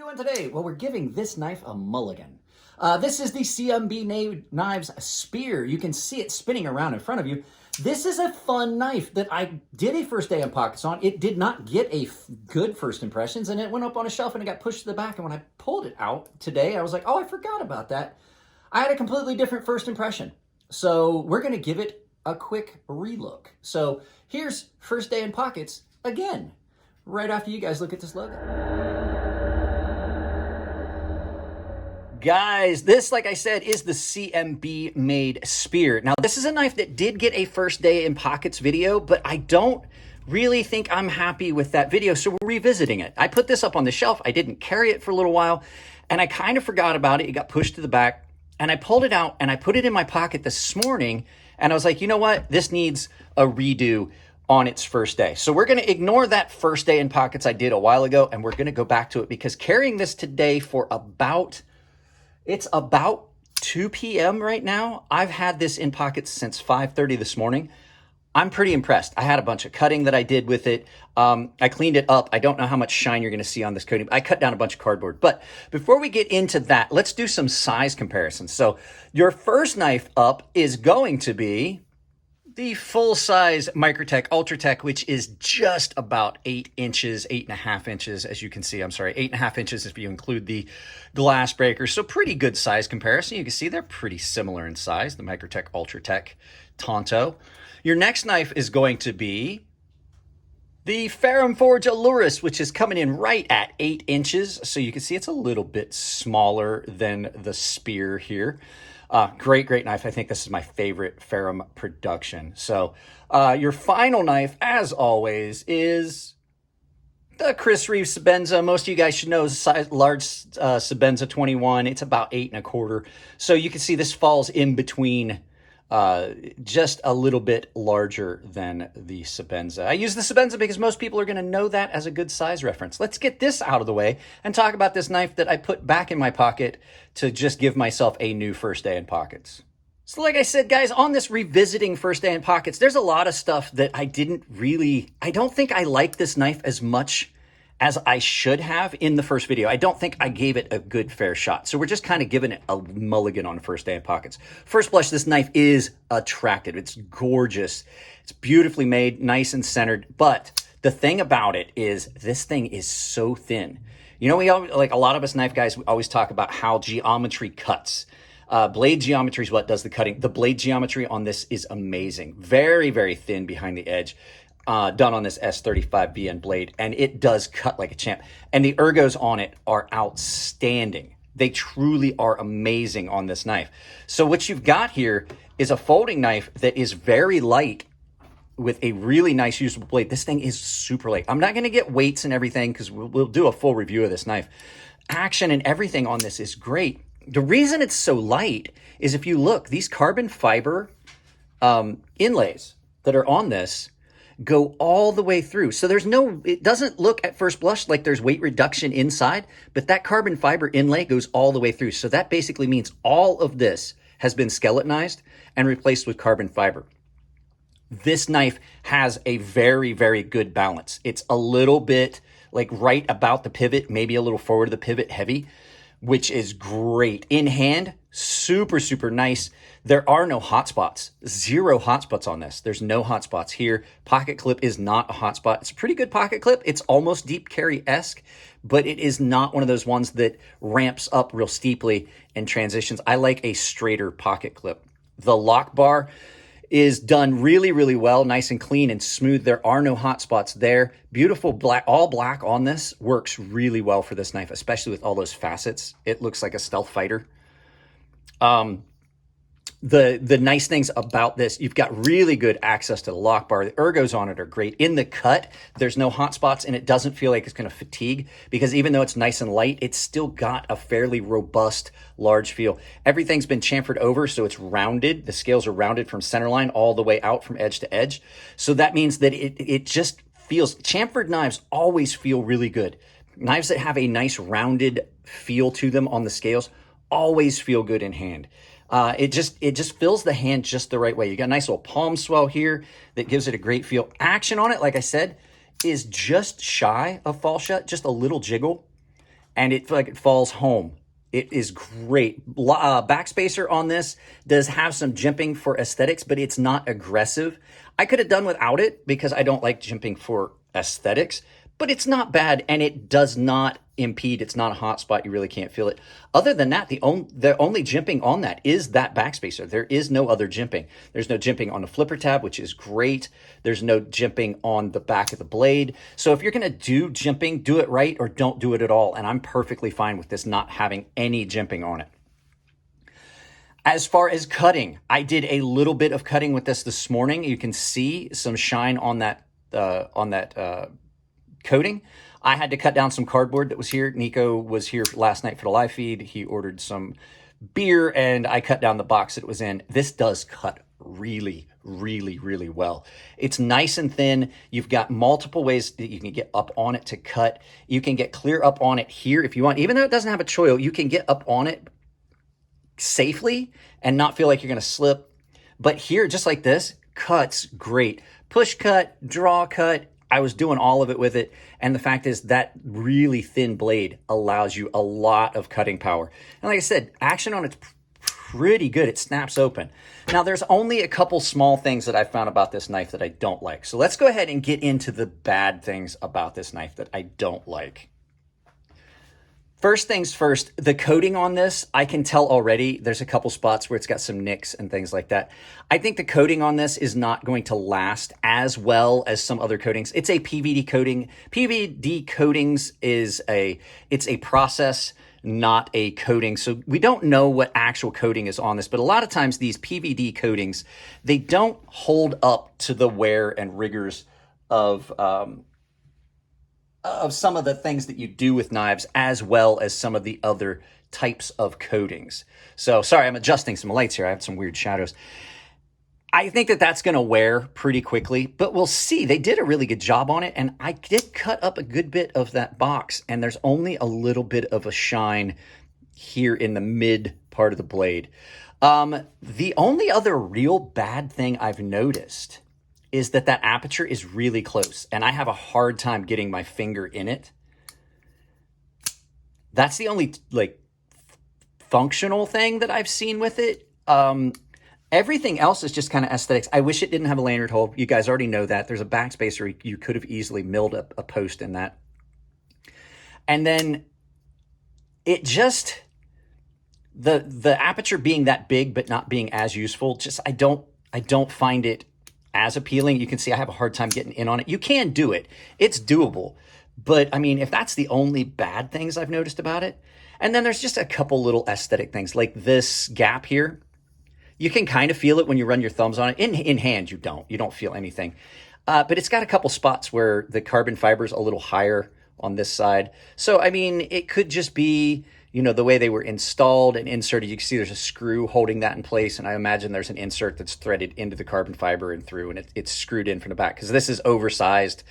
doing today? Well, we're giving this knife a mulligan. This is the CMB Knives Spear. You can see it spinning around in front of you. This is a fun knife that I did a first day in pockets on. It did not get a good first impressions, and it went up on a shelf and it got pushed to the back. And when I pulled it out today, I was like, oh, I forgot about that. I had a completely different first impression. So we're going to give it a quick relook. So here's first day in pockets again, right after you guys look at this logo. Guys, this, like I said, is the CMB made Spear. Now, this is a knife that did get a first day in pockets video, but I don't really think I'm happy with that video, so we're revisiting it. I put this up on the shelf. I didn't carry it for a little while, and I kind of forgot about it. It got pushed to the back, and I pulled it out, and I put it in my pocket this morning, and I was like, you know what? This needs a redo on its first day. So we're going to ignore that first day in pockets I did a while ago, and we're going to go back to it because carrying this today for it's about 2 p.m. right now. I've had this in pockets since 5:30 this morning. I'm pretty impressed. I had a bunch of cutting that I did with it. I cleaned it up. I don't know how much shine you're going to see on this coating. I cut down a bunch of cardboard. But before we get into that, let's do some size comparisons. So your first knife up is going to be the full-size Microtech Ultratech, which is just about 8 inches, 8.5 inches, as you can see. I'm sorry, 8.5 inches if you include the glass breakers. So pretty good size comparison. You can see they're pretty similar in size, the Microtech Ultratech Tonto. Your next knife is going to be the Ferrum Forge Aluris, which is coming in right at 8 inches. So you can see it's a little bit smaller than the Spear here. Great knife. I think this is my favorite Ferrum production. So your final knife, as always, is the Chris Reeves Sebenza. Most of you guys should know size, large Sebenza 21. It's about 8 1/4. So you can see this falls in between, just a little bit larger than the Sebenza. I use the Sebenza because most people are going to know that as a good size reference. Let's get this out of the way and talk about this knife that I put back in my pocket to just give myself a new first day in pockets. So like I said, guys, on this revisiting first day in pockets, there's a lot of stuff that I don't think I like this knife as much as I should have in the first video. I don't think I gave it a good fair shot. So we're just kind of giving it a mulligan on first day in pockets. First blush, this knife is attractive. It's gorgeous. It's beautifully made, nice and centered. But the thing about it is this thing is so thin. You know, we always, like a lot of us knife guys, we always talk about how geometry cuts. Blade geometry is what does the cutting. The blade geometry on this is amazing. Very, very thin behind the edge. Done on this S35BN blade, and it does cut like a champ. And the ergos on it are outstanding. They truly are amazing on this knife. So what you've got here is a folding knife that is very light with a really nice usable blade. This thing is super light. I'm not going to get weights and everything because we'll do a full review of this knife. Action and everything on this is great. The reason it's so light is if you look, these carbon fiber inlays that are on this go all the way through. So it doesn't look at first blush like there's weight reduction inside, but that carbon fiber inlay goes all the way through. So that basically means all of this has been skeletonized and replaced with carbon fiber. This knife has a very, very good balance. It's a little bit like right about the pivot, maybe a little forward of the pivot heavy, which is great. In hand, super, super nice. There are no hot spots. 0 hot spots on this. There's no hot spots here. Pocket clip is not a hot spot. It's a pretty good pocket clip. It's almost deep carry-esque, but it is not one of those ones that ramps up real steeply and transitions. I like a straighter pocket clip. The lock bar is done really, really well, nice and clean and smooth. There are no hot spots there. Beautiful black, all black on this works really well for this knife, especially with all those facets. It looks like a stealth fighter. The nice things about this, you've got really good access to the lock bar. The ergos on it are great. In the cut, there's no hot spots, and it doesn't feel like it's going to fatigue because even though it's nice and light, it's still got a fairly robust, large feel. Everything's been chamfered over, so it's rounded. The scales are rounded from center line all the way out from edge to edge. So that means that it just feels, chamfered knives always feel really good. Knives that have a nice rounded feel to them on the scales always feel good in hand. It just fills the hand just the right way. You got a nice little palm swell here that gives it a great feel. Action on it, like I said, is just shy of fall shut, just a little jiggle. and it like it falls home. It is great. Backspacer on this does have some jimping for aesthetics, but it's not aggressive. I could have done without it because I don't like jimping for aesthetics, but it's not bad, and it does not impede. It's not a hot spot. You really can't feel it. Other than that, the only jimping on that is that backspacer. There is no other jimping. There's no jimping on the flipper tab, which is great. There's no jimping on the back of the blade. So if you're going to do jimping, do it right or don't do it at all. And I'm perfectly fine with this not having any jimping on it. As far as cutting, I did a little bit of cutting with this morning. You can see some shine on that coating. I had to cut down some cardboard that was here. Nico was here last night for the live feed. He ordered some beer and I cut down the box that it was in. This does cut really, really, really well. It's nice and thin. You've got multiple ways that you can get up on it to cut. You can get clear up on it here if you want. Even though it doesn't have a choil, you can get up on it safely and not feel like you're going to slip. But here, just like this, cuts great. Push cut, draw cut. I was doing all of it with it. And the fact is that really thin blade allows you a lot of cutting power. And like I said, action on it's pretty good. It snaps open. Now there's only a couple small things that I found about this knife that I don't like. So let's go ahead and get into the bad things about this knife that I don't like. First things first, the coating on this, I can tell already there's a couple spots where it's got some nicks and things like that. I think the coating on this is not going to last as well as some other coatings. It's a PVD coating. PVD coatings it's a process, not a coating. So we don't know what actual coating is on this, but a lot of times these PVD coatings, they don't hold up to the wear and rigors of some of the things that you do with knives as well as some of the other types of coatings. So sorry, I'm adjusting some lights here. I have some weird shadows. I think that that's going to wear pretty quickly, but we'll see. They did a really good job on it, and I did cut up a good bit of that box, and there's only a little bit of a shine here in the mid part of the blade. The only other real bad thing I've noticed is that aperture is really close, and I have a hard time getting my finger in it. That's the only functional thing that I've seen with it. Everything else is just kind of aesthetics. I wish it didn't have a lanyard hole. You guys already know that. There's a backspacer. You could have easily milled up a post in that. And then it just, the aperture being that big but not being as useful, just I don't find it as appealing. You can see I have a hard time getting in on it. You can do it. It's doable. But I mean, if that's the only bad things I've noticed about it, and then there's just a couple little aesthetic things like this gap here. You can kind of feel it when you run your thumbs on it. In hand, you don't feel anything. But it's got a couple spots where the carbon fiber is a little higher on this side. So, I mean, it could just be, the way they were installed and inserted. You can see there's a screw holding that in place, and I imagine there's an insert that's threaded into the carbon fiber and through, and it's screwed in from the back because this is oversized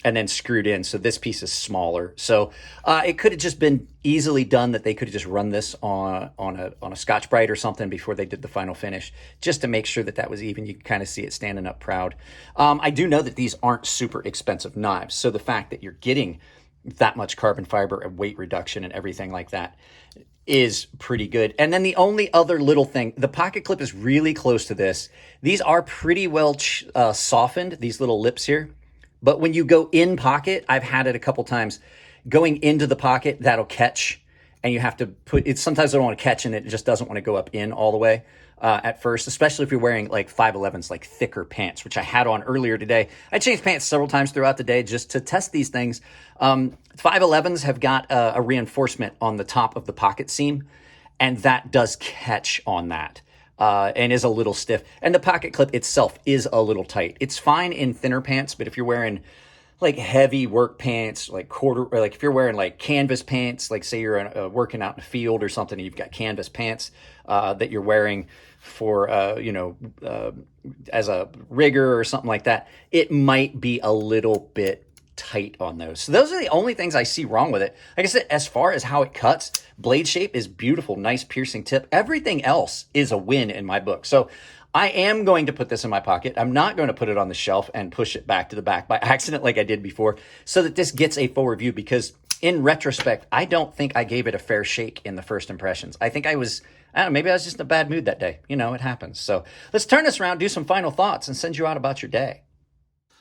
and then screwed in, so this piece is smaller. So it could have just been easily done that they could have just run this on a Scotch-Brite or something before they did the final finish, just to make sure that was even. You can kind of see it standing up proud. I do know that these aren't super expensive knives, so the fact that you're getting that much carbon fiber and weight reduction and everything like that is pretty good. And then the only other little thing, the pocket clip is really close to this. These are pretty well softened, these little lips here. But when you go in pocket, I've had it a couple times, going into the pocket, that'll catch, and you have to put it. Sometimes I don't want to catch, and it just doesn't want to go up in all the way at first, especially if you're wearing like 511s, like thicker pants, which I had on earlier today. I changed pants several times throughout the day just to test these things. 511s have got a reinforcement on the top of the pocket seam, and that does catch on that. And is a little stiff. And the pocket clip itself is a little tight. It's fine in thinner pants, but if you're wearing like heavy work pants, like if you're wearing like canvas pants, like say you're working out in a field or something, and you've got canvas pants that you're wearing for, as a rigger or something like that, it might be a little bit tight on those. So those are the only things I see wrong with it. Like I said, as far as how it cuts, blade shape is beautiful, nice piercing tip. Everything else is a win in my book. So I am going to put this in my pocket. I'm not going to put it on the shelf and push it back to the back by accident like I did before, so that this gets a full review, because in retrospect, I don't think I gave it a fair shake in the first impressions. I think I don't know, maybe I was just in a bad mood that day. You know, it happens. So let's turn this around, do some final thoughts, and send you out about your day.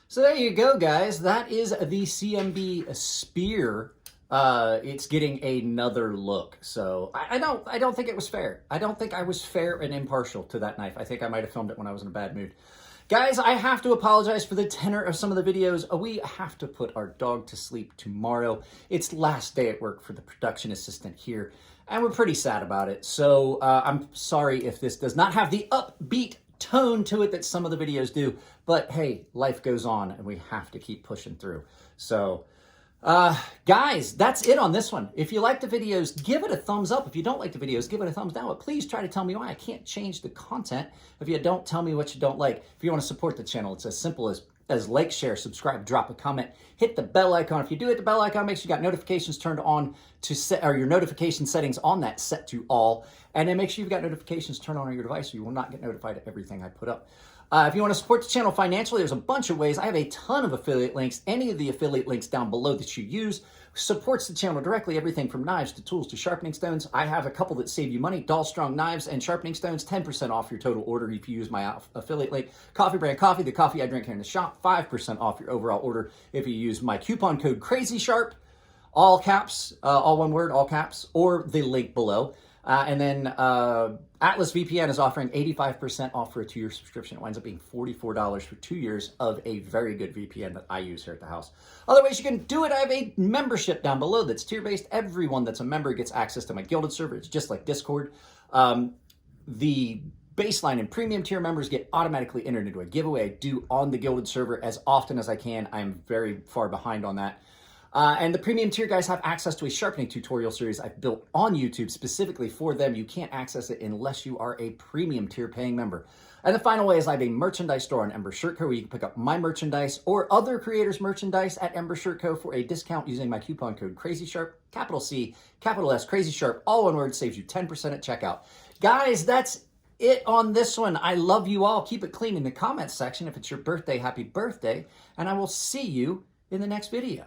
So there you go, guys. That is the CMB Spear. It's getting another look. So I don't think it was fair. I don't think I was fair and impartial to that knife. I think I might have filmed it when I was in a bad mood. Guys, I have to apologize for the tenor of some of the videos. We have to put our dog to sleep tomorrow. It's last day at work for the production assistant here, and we're pretty sad about it. So I'm sorry if this does not have the upbeat tone to it that some of the videos do, but hey, life goes on and we have to keep pushing through. So guys, that's it on this one. If you like the videos, give it a thumbs up. If you don't like the videos, give it a thumbs down. But please try to tell me why. I can't change the content if you don't tell me what you don't like. If you want to support the channel, it's as simple as like, share, subscribe, drop a comment, hit the bell icon. If you do hit the bell icon, make sure you got notifications turned on to set, or your notification settings on that set to all. And then make sure you've got notifications turned on your device so you will not get notified of everything I put up. If you want to support the channel financially, there's a bunch of ways. I have a ton of affiliate links. Any of the affiliate links down below that you use supports the channel directly. Everything from knives to tools to sharpening stones. I have a couple that save you money. Doll Strong knives and sharpening stones, 10% off your total order if you use my affiliate link. Coffee Brand Coffee, the coffee I drink here in the shop, 5% off your overall order if you use my coupon code CrazySharp, all caps, all one word, all caps, or the link below. And then Atlas VPN is offering 85% off for a 2-year subscription. It winds up being $44 for 2 years of a very good VPN that I use here at the house. Other ways you can do it, I have a membership down below that's tier-based. Everyone that's a member gets access to my Gilded server. It's just like Discord. The baseline and premium tier members get automatically entered into a giveaway I do on the Gilded server as often as I can. I'm very far behind on that. And the premium tier guys have access to a sharpening tutorial series I've built on YouTube specifically for them. You can't access it unless you are a premium tier paying member. And the final way is I have a merchandise store on Ember Shirt Co. where you can pick up my merchandise or other creators' merchandise at Ember Shirt Co. for a discount using my coupon code CrazySharp, capital C, capital S, CrazySharp, all one word, saves you 10% at checkout. Guys, that's it on this one. I love you all. Keep it clean in the comments section. If it's your birthday, happy birthday. And I will see you in the next video.